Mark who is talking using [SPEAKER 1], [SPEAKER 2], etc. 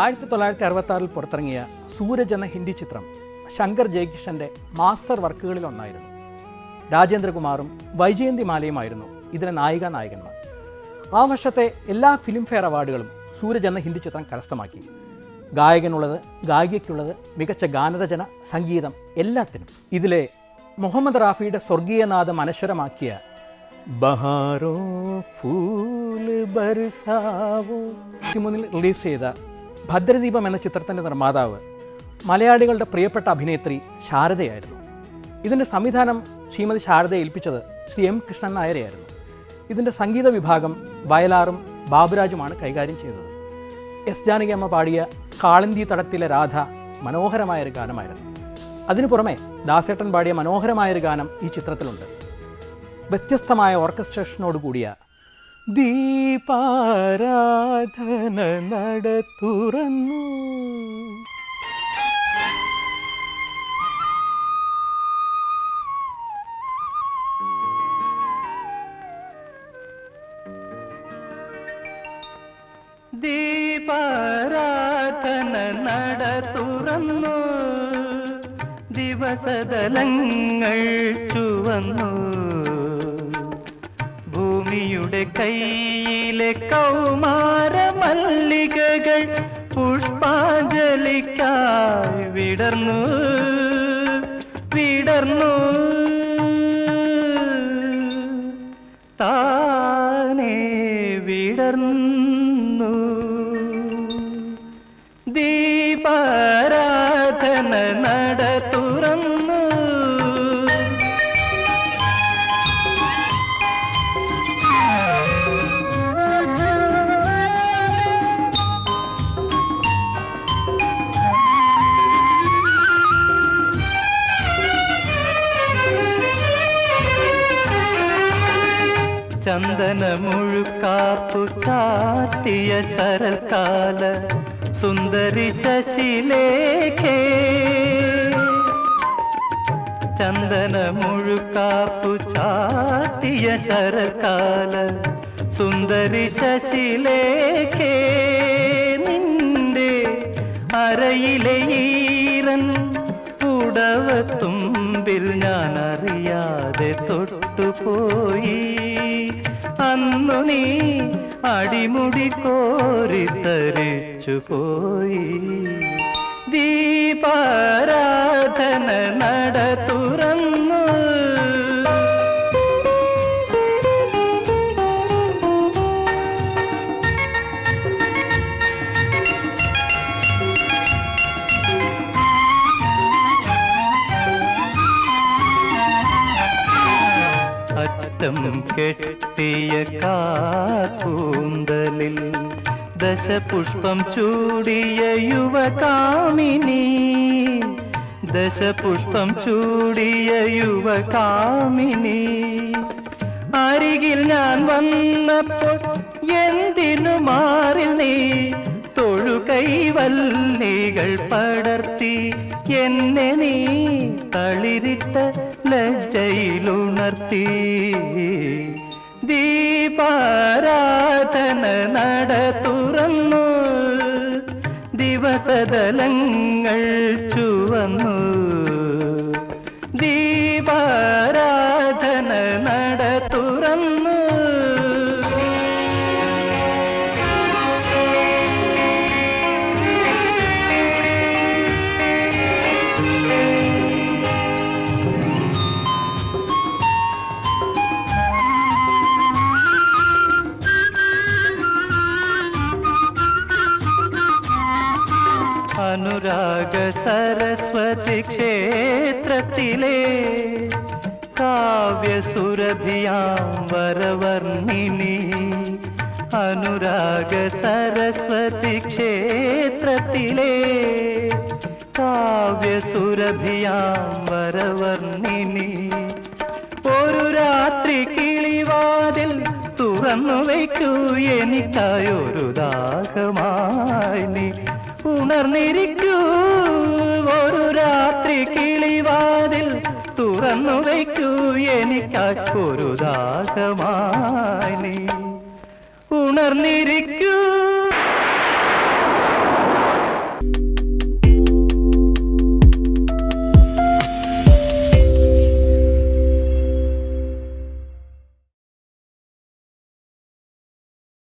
[SPEAKER 1] 1966 പുറത്തിറങ്ങിയ സൂരജ് എന്ന ഹിന്ദി ചിത്രം ശങ്കർ ജയകിഷൻ്റെ മാസ്റ്റർ വർക്കുകളിലൊന്നായിരുന്നു. രാജേന്ദ്രകുമാറും വൈജയന്തിമാലയുമായിരുന്നു ഇതിലെ നായികന്മാർ. ആ വർഷത്തെ എല്ലാ ഫിലിം ഫെയർ അവാർഡുകളും സൂരജ് എന്ന ഹിന്ദി ചിത്രം കരസ്ഥമാക്കി. ഗായകനുള്ളത്, ഗായികയ്ക്കുള്ളത്, മികച്ച ഗാനരചന, സംഗീതം, എല്ലാത്തിനും. ഇതിലെ മുഹമ്മദ് റാഫിയുടെ സ്വർഗീയനാഥം അനശ്വരമാക്കിയ ബഹാറോ ഫൂൽ ബർസാവോ മുന്നിൽ റിലീസ് ചെയ്ത ഭദ്രദീപം എന്ന ചിത്രത്തിൻ്റെ നിർമ്മാതാവ് മലയാളികളുടെ പ്രിയപ്പെട്ട അഭിനേത്രി ശാരദയായിരുന്നു. ഇതിൻ്റെ സംവിധാനം ശ്രീമതി ശാരദയെ ഏൽപ്പിച്ചത് ശ്രീ എം കൃഷ്ണൻ നായരെയായിരുന്നു. ഇതിൻ്റെ സംഗീത വിഭാഗം വയലാറും ബാബുരാജുമാണ് കൈകാര്യം ചെയ്തത്. എസ് ജാനകി അമ്മ പാടിയ കാളന്തി തടത്തിലെ രാധ മനോഹരമായൊരു ഗാനമായിരുന്നു. അതിനു പുറമെ ദാസേട്ടൻ പാടിയ മനോഹരമായൊരു ഗാനം ഈ ചിത്രത്തിലുണ്ട്. വ്യത്യസ്തമായ ഓർക്കസ്ട്രേഷനോട് കൂടിയ ദീപാരാധന നട തുറന്നു.
[SPEAKER 2] ദീപാരാധന നട തുറന്നു, ദിവസദലങ്ങൾ ചുവന്നു, ഭൂമിയുടെ കയ്യിലെ കൗമാര മല്ലികകൾ പുഷ്പാഞ്ജലിക്കായി വിടർന്നു വിടർന്നു, താനേ വിടർന്നു. ദീപാരാധന നട തുറന്നു. ചന്ദന മുഴുക്കാപ്പു ചാത്തിയ ശരൽക്കാല സുന്ദരി ശശിലേഖേ, ചന്ദന മുഴുക്കാപ്പു ചാത്തിയ ശരൽക്കാല സുന്ദരി ശശിലേഖേ, നിന്റെ അരയിലെ ഈരൻ പുടവത്തുമ്പിൽ ഞാൻ അറിയാതെ തൊട്ടുപോയി. അന്നു നീ അടിമുടി കോരിത്തരിച്ചു പോയി. ദീപാരാധന നട തുറന്നു. അറ്റം കെട്ടിയ കാക്കൂന്തലിൽ ദശപുഷ്പം ചൂടിയ യുവകാമിനി, ദശപുഷ്പം ചൂടിയ യുവകാമിനി, അരികിൽ ഞാൻ വന്നപ്പോൾ എന്തിനു മാറി നീ തൊഴുകൈവല്ലികൾ പടർത്തി എന്നെ നീ തളിരിട്ട ലജ്ജയിലുണർത്തി. ദീപാരാധന നട തുറന്നു, ദിവസദലങ്ങൾ ചുവന്നു, ദീപാരാധന നട തുറന്നു. അനുരാഗ സരസ്വതി ക്ഷേത്രത്തിലെ കാവ്യസുരഭിയാം വരവർണിനി, അനുരാഗ സരസ്വതി ക്ഷേത്രത്തിലെ കാവ്യസുരഭിയാം വരവർണിനി, ഒരു രാത്രി കിളിവാതിൽ തുറന്നു വയ്ക്കൂ എനിക്കായൊരു ദാഹമായി നീ ഉണർന്നിരിക്കൂ. ഒരു രാത്രി കിളിവാതിൽ തുറന്നു വയ്ക്കൂ എനിക്കൊരു ദാഹമായി നീ ഉണർന്നിരിക്കൂ.